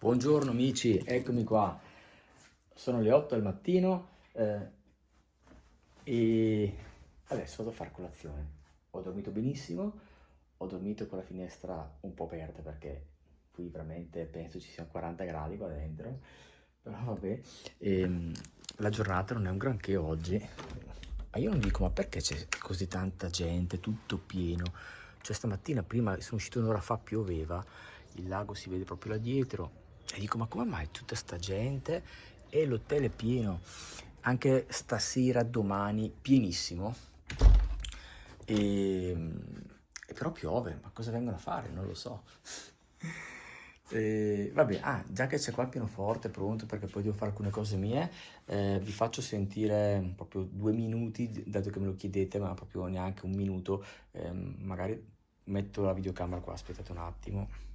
Buongiorno amici, eccomi qua. Sono le 8 del mattino e adesso vado a fare colazione. Ho dormito benissimo, ho dormito con la finestra un po' aperta perché qui veramente penso ci siano 40 gradi qua dentro, però vabbè. La giornata non è un granché oggi, ma io non dico ma perché c'è così tanta gente, tutto pieno. Cioè stamattina prima sono uscito un'ora fa, pioveva, il lago si vede proprio là dietro. E dico, ma come mai tutta sta gente e l'hotel è pieno? Anche stasera, domani, pienissimo. E, e però piove, ma cosa vengono a fare? Non lo so. Vabbè, già che c'è qua il pianoforte pronto perché poi devo fare alcune cose mie, vi faccio sentire proprio 2 minuti, dato che me lo chiedete, ma proprio neanche un minuto. Magari metto la videocamera qua, aspettate un attimo.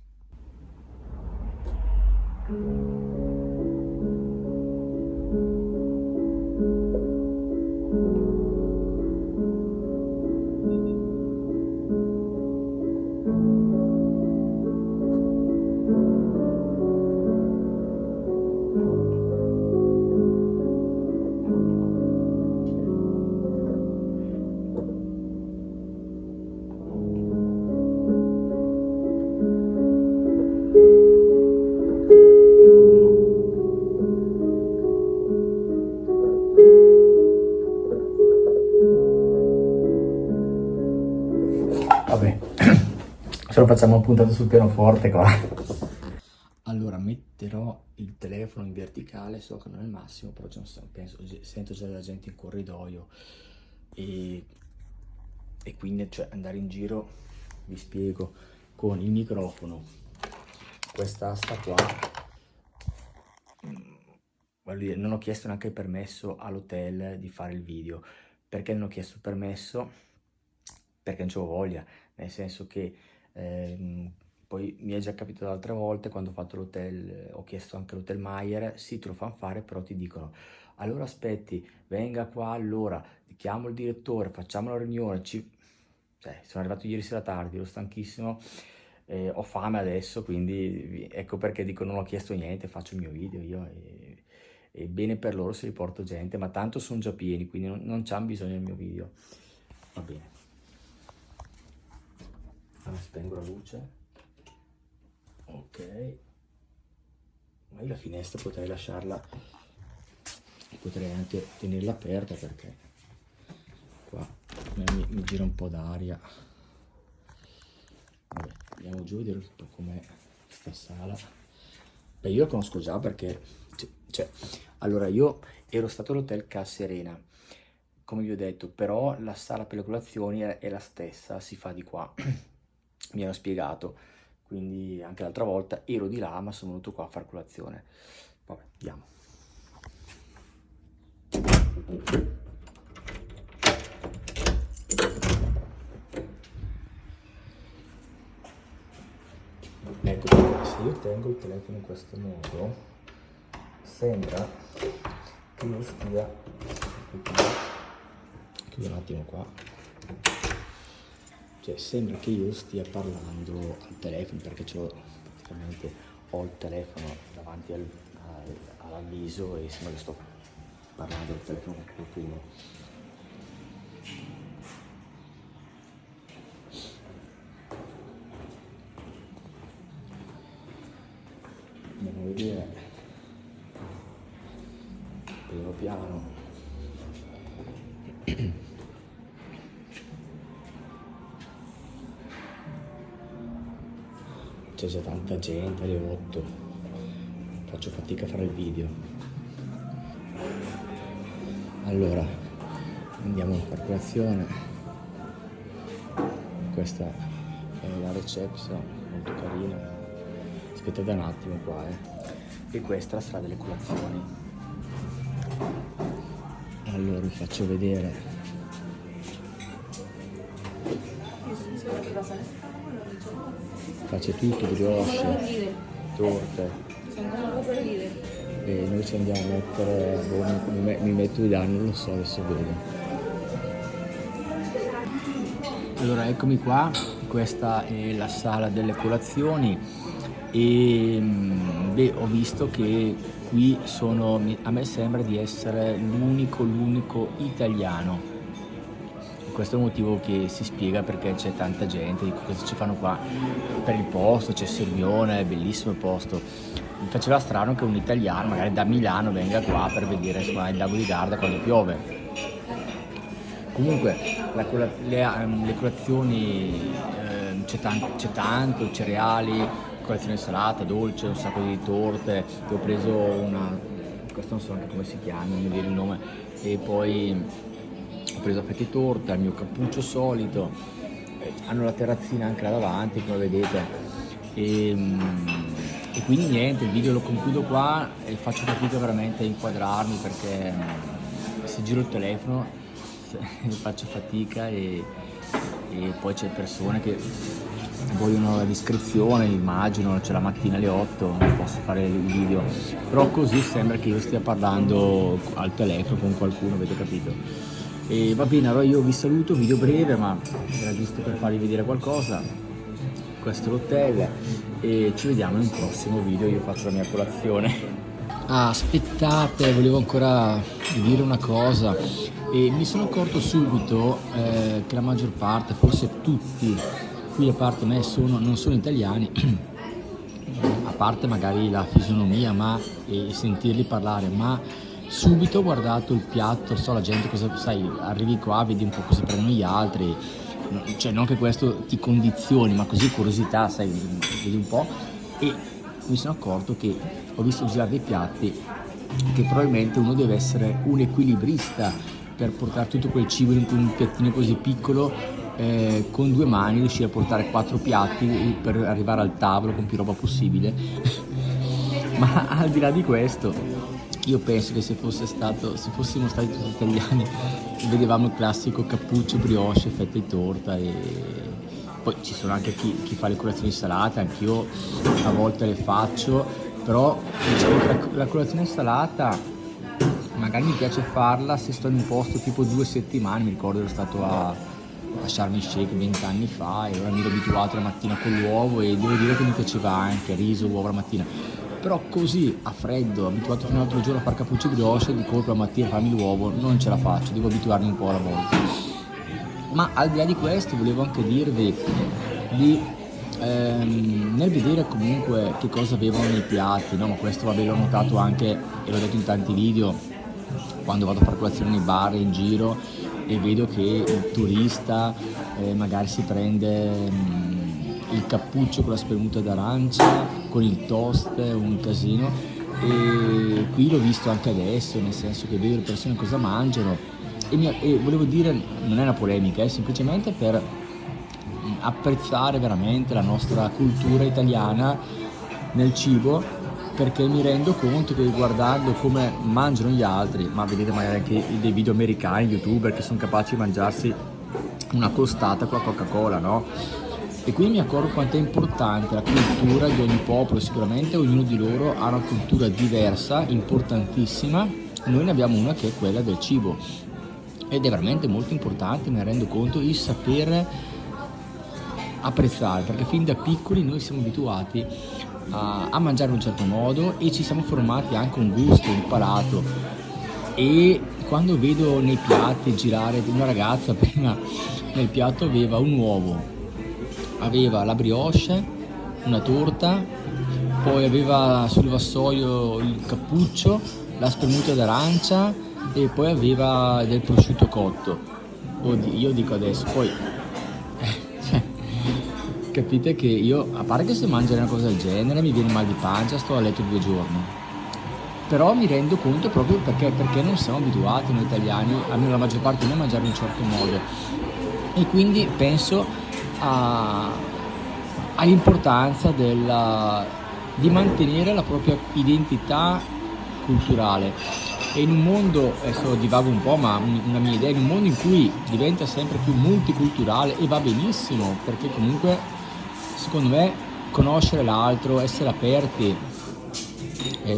Vabbè, se lo facciamo puntato sul pianoforte qua. Allora metterò il telefono in verticale, so che non è il massimo, però penso, sento già della gente in corridoio e quindi cioè, andare in giro, vi spiego, con il microfono, questa asta qua, voglio dire, non ho chiesto neanche il permesso all'hotel di fare il video. Perché non ho chiesto il permesso? Perché non c'avevo voglia, nel senso che poi mi è già capitato altre volte quando ho fatto l'hotel, ho chiesto anche l'hotel Maier, sì te lo fanno fare, però ti dicono allora aspetti, venga qua allora, chiamo il direttore, facciamo la riunione, cioè, sono arrivato ieri sera tardi, ero stanchissimo, ho fame adesso, quindi ecco perché dico non ho chiesto niente, faccio il mio video io e bene per loro se li porto gente, ma tanto sono già pieni, quindi non c'hanno bisogno del mio video, va bene. Allora spengo la luce, ok, ma io la finestra potrei lasciarla, potrei anche tenerla aperta perché qua mi gira un po' d'aria. Vabbè, andiamo giù a vedere un po' com'è sta sala. Beh, io la conosco già perché, cioè, allora io ero stato all'hotel Ca Serena, come vi ho detto, però la sala per le colazioni è la stessa, si fa di qua. Mi hanno spiegato, quindi anche l'altra volta ero di là ma sono venuto qua a far colazione. Vabbè, andiamo. Ecco, se io tengo il telefono in questo modo sembra che io stia, chiudo un attimo qua, cioè sembra che io stia parlando al telefono perché praticamente ho il telefono davanti al viso e sembra che sto parlando al telefono con qualcuno. Andiamo a vedere primo piano. C'è già tanta gente alle 8, faccio fatica a fare il video. Allora andiamo a fare colazione, questa è la reception, molto carina, aspettate un attimo qua e questa è la strada delle colazioni. Allora vi faccio vedere, qua c'è tutto, brioche, torte, e noi ci andiamo a mettere, mi metto di là, non lo so, adesso vedo. Allora eccomi qua, questa è la sala delle colazioni e beh, ho visto che qui a me sembra di essere l'unico italiano. Questo è un motivo che si spiega perché c'è tanta gente, dico, cosa ci fanno qua per il posto, c'è Sirmione, è bellissimo il posto. Mi faceva strano che un italiano, magari da Milano, venga qua per vedere il lago di Garda quando piove. Comunque le colazioni, c'è tanto, cereali, colazione salata, dolce, un sacco di torte. Io ho preso questo non so anche come si chiama, non mi viene il nome, e poi ho preso a fette di torta, il mio cappuccio solito, hanno la terrazzina anche là davanti come vedete, e quindi niente, il video lo concludo qua e faccio fatica veramente a inquadrarmi perché se giro il telefono faccio fatica e poi c'è persone che vogliono la descrizione, immagino, c'è la mattina alle 8, non posso fare il video, però così sembra che io stia parlando al telefono con qualcuno, avete capito? E va bene, allora io vi saluto, video breve ma era giusto per farvi vedere qualcosa. Questo è l'hotel e ci vediamo in un prossimo video, io faccio la mia colazione. Aspettate, volevo ancora dire una cosa, e mi sono accorto subito che la maggior parte, forse tutti qui a parte me non sono italiani, a parte magari la fisionomia e sentirli parlare, ma subito ho guardato il piatto, so la gente cosa, sai, arrivi qua, vedi un po' cosa prendono gli altri, cioè non che questo ti condizioni, ma così curiosità, sai, vedi un po', e mi sono accorto che ho visto girare dei piatti che probabilmente uno deve essere un equilibrista per portare tutto quel cibo in un piattino così piccolo, con 2 mani riuscire a portare 4 piatti per arrivare al tavolo con più roba possibile. Ma al di là di questo, io penso che se fossimo stati tutti italiani, vedevamo il classico cappuccio, brioche, fette di torta, e poi ci sono anche chi fa le colazioni salate, anch'io a volte le faccio, però diciamo che la colazione salata magari mi piace farla se sto in un posto tipo 2 settimane, mi ricordo ero stato a Sharm el Sheikh 20 anni fa e ora mi ero abituato la mattina con l'uovo e devo dire che mi piaceva anche riso, uovo la mattina. Però così a freddo, abituato fino all'altro giorno a fare cappucci brioche, di colpo la mattina farmi l'uovo, non ce la faccio, devo abituarmi un po' alla volta. Ma al di là di questo volevo anche dirvi nel vedere comunque che cosa avevano nei piatti, no? Ma questo vabbè l'ho notato anche, e l'ho detto in tanti video, quando vado a fare colazione nei bar in giro e vedo che il turista magari si prende il cappuccio con la spremuta d'arancia, con il toast, un casino, e qui l'ho visto anche adesso, nel senso che vedo le persone cosa mangiano e volevo dire, non è una polemica, è semplicemente per apprezzare veramente la nostra cultura italiana nel cibo, perché mi rendo conto che guardando come mangiano gli altri, ma vedete magari anche dei video americani, youtuber che sono capaci di mangiarsi una costata con la Coca-Cola, no? E quindi mi accorgo quanto è importante la cultura di ogni popolo, sicuramente ognuno di loro ha una cultura diversa, importantissima, noi ne abbiamo una che è quella del cibo, ed è veramente molto importante, me ne rendo conto, il sapere apprezzare, perché fin da piccoli noi siamo abituati a mangiare in un certo modo e ci siamo formati anche un gusto, un palato, e quando vedo nei piatti girare, una ragazza prima nel piatto aveva un uovo, aveva la brioche, una torta, poi aveva sul vassoio il cappuccio, la spremuta d'arancia e poi aveva del prosciutto cotto. Oddio, io dico adesso, poi cioè, capite che io, a parte che se mangiare una cosa del genere mi viene mal di pancia, sto a letto 2 giorni, però mi rendo conto proprio perché non siamo abituati noi italiani, almeno la maggior parte di noi, a mangiare in un certo modo, e quindi penso all'importanza di mantenere la propria identità culturale. E in un mondo, adesso divago un po', ma una mia idea, in un mondo in cui diventa sempre più multiculturale, e va benissimo, perché comunque secondo me conoscere l'altro, essere aperti,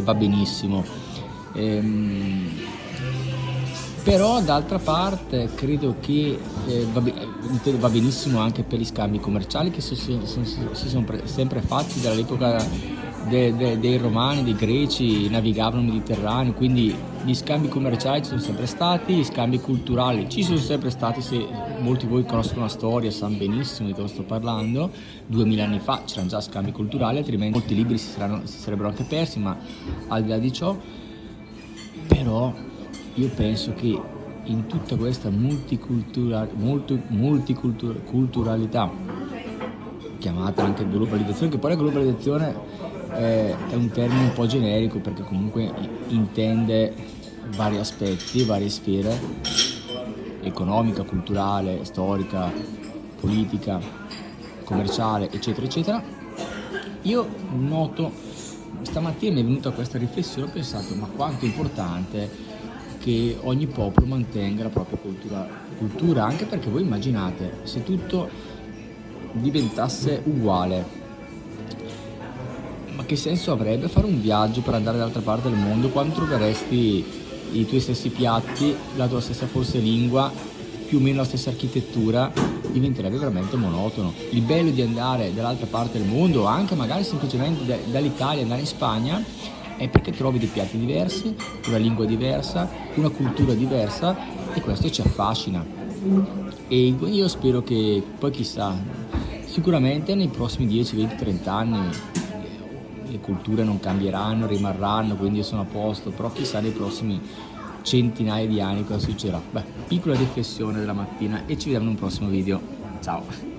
va benissimo. Però d'altra parte credo che va benissimo anche per gli scambi commerciali che si sono sempre fatti dall'epoca dei romani, dei greci navigavano nel Mediterraneo, quindi gli scambi commerciali ci sono sempre stati, gli scambi culturali ci sono sempre stati. Se molti di voi conoscono la storia sanno benissimo di cosa sto parlando. 2000 anni fa c'erano già scambi culturali, altrimenti molti libri si sarebbero anche persi, ma al di là di ciò, però io penso che in tutta questa multiculturalità, chiamata anche globalizzazione, che poi la globalizzazione è un termine un po' generico perché comunque intende vari aspetti, varie sfere: economica, culturale, storica, politica, commerciale, eccetera eccetera. Io noto, stamattina mi è venuta questa riflessione, ho pensato ma quanto è importante che ogni popolo mantenga la propria cultura, anche perché voi immaginate se tutto diventasse uguale, ma che senso avrebbe fare un viaggio per andare dall'altra parte del mondo quando troveresti i tuoi stessi piatti, la tua stessa forse lingua, più o meno la stessa architettura? Diventerebbe veramente monotono. Il bello di andare dall'altra parte del mondo, anche magari semplicemente dall'Italia, andare in Spagna, è perché trovi dei piatti diversi, una lingua diversa, una cultura diversa, e questo ci affascina. E io spero che poi, chissà, sicuramente nei prossimi 10, 20, 30 anni le culture non cambieranno, rimarranno, quindi io sono a posto, però chissà nei prossimi centinaia di anni cosa succederà. Beh, piccola riflessione della mattina e ci vediamo in un prossimo video. Ciao!